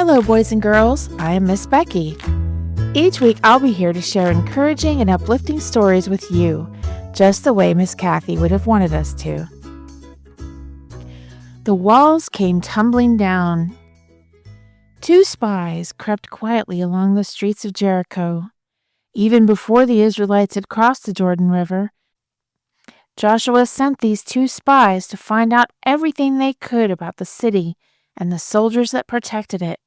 Hello, boys and girls. I am Miss Becky. Each week, I'll be here to share encouraging and uplifting stories with you, just the way Miss Kathy would have wanted us to. The walls came tumbling down. 2 spies crept quietly along the streets of Jericho. Even before the Israelites had crossed the Jordan River, Joshua sent these 2 spies to find out everything they could about the city and the soldiers that protected it.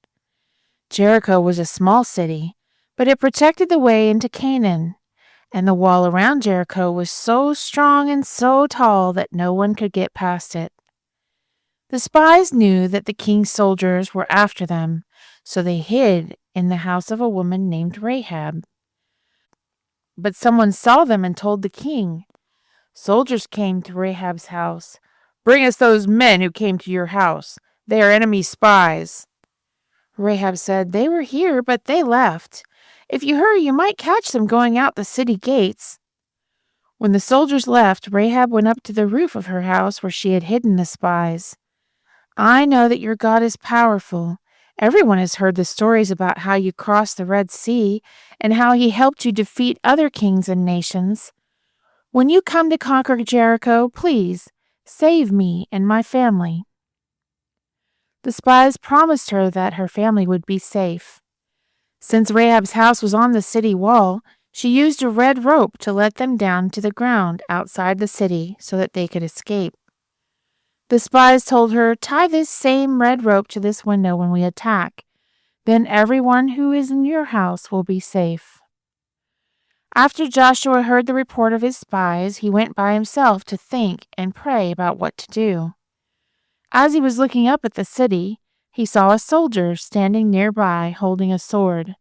Jericho was a small city, but it protected the way into Canaan, and the wall around Jericho was so strong and so tall that no one could get past it. The spies knew that the king's soldiers were after them, so they hid in the house of a woman named Rahab. But someone saw them and told the king. Soldiers came to Rahab's house. "Bring us those men who came to your house. They are enemy spies." Rahab said, "They were here, but they left. If you hurry, you might catch them going out the city gates." When the soldiers left, Rahab went up to the roof of her house where she had hidden the spies. "I know that your God is powerful. Everyone has heard the stories about how you crossed the Red Sea and how he helped you defeat other kings and nations. When you come to conquer Jericho, please save me and my family." The spies promised her that her family would be safe. Since Rahab's house was on the city wall, she used a red rope to let them down to the ground outside the city so that they could escape. The spies told her, "Tie this same red rope to this window when we attack. Then everyone who is in your house will be safe." After Joshua heard the report of his spies, he went by himself to think and pray about what to do. As he was looking up at the city, he saw a soldier standing nearby holding a sword.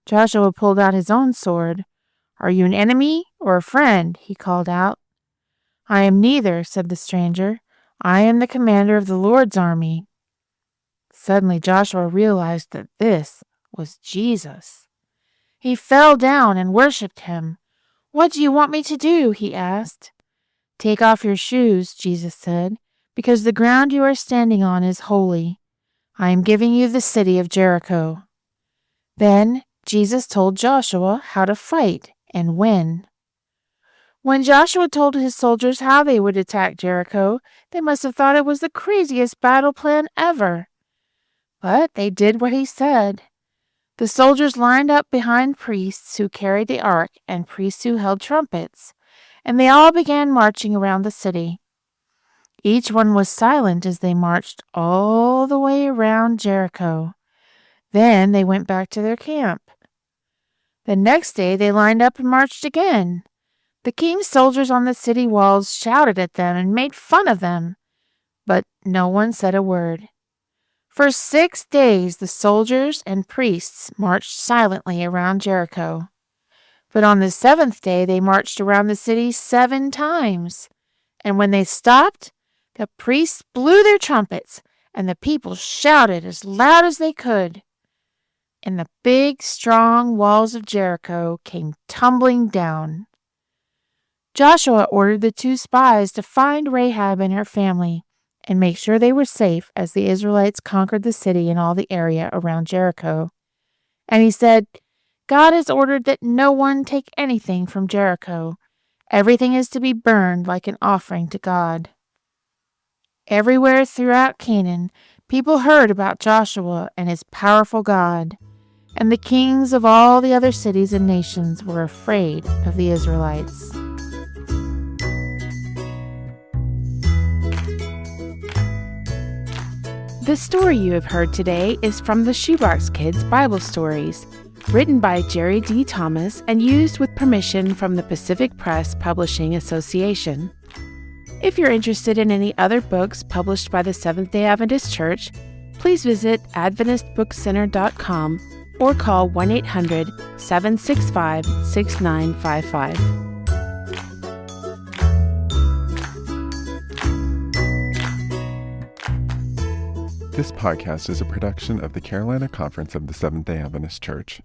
Joshua pulled out his own sword. "Are you an enemy or a friend?" he called out. "I am neither," said the stranger. "I am the commander of the Lord's army." Suddenly Joshua realized that this was Jesus. He fell down and worshipped him. "What do you want me to do?" he asked. "Take off your shoes," Jesus said, "because the ground you are standing on is holy. I am giving you the city of Jericho." Then Jesus told Joshua how to fight and win. When Joshua told his soldiers how they would attack Jericho, they must have thought it was the craziest battle plan ever. But they did what he said. The soldiers lined up behind priests who carried the ark and priests who held trumpets, and they all began marching around the city. Each one was silent as they marched all the way around Jericho. Then they went back to their camp. The next day they lined up and marched again. The king's soldiers on the city walls shouted at them and made fun of them, but no one said a word. For 6 days the soldiers and priests marched silently around Jericho. But on the 7th day they marched around the city 7 times. And when they stopped, the priests blew their trumpets, and the people shouted as loud as they could. And the big, strong walls of Jericho came tumbling down. Joshua ordered the 2 spies to find Rahab and her family and make sure they were safe as the Israelites conquered the city and all the area around Jericho. And he said, "God has ordered that no one take anything from Jericho. Everything is to be burned like an offering to God." Everywhere throughout Canaan, people heard about Joshua and his powerful God, and the kings of all the other cities and nations were afraid of the Israelites. The story you have heard today is from the Shoebox Kids Bible Stories, written by Jerry D. Thomas and used with permission from the Pacific Press Publishing Association. If you're interested in any other books published by the Seventh-day Adventist Church, please visit AdventistBookCenter.com or call 1-800-765-6955. This podcast is a production of the Carolina Conference of the Seventh-day Adventist Church.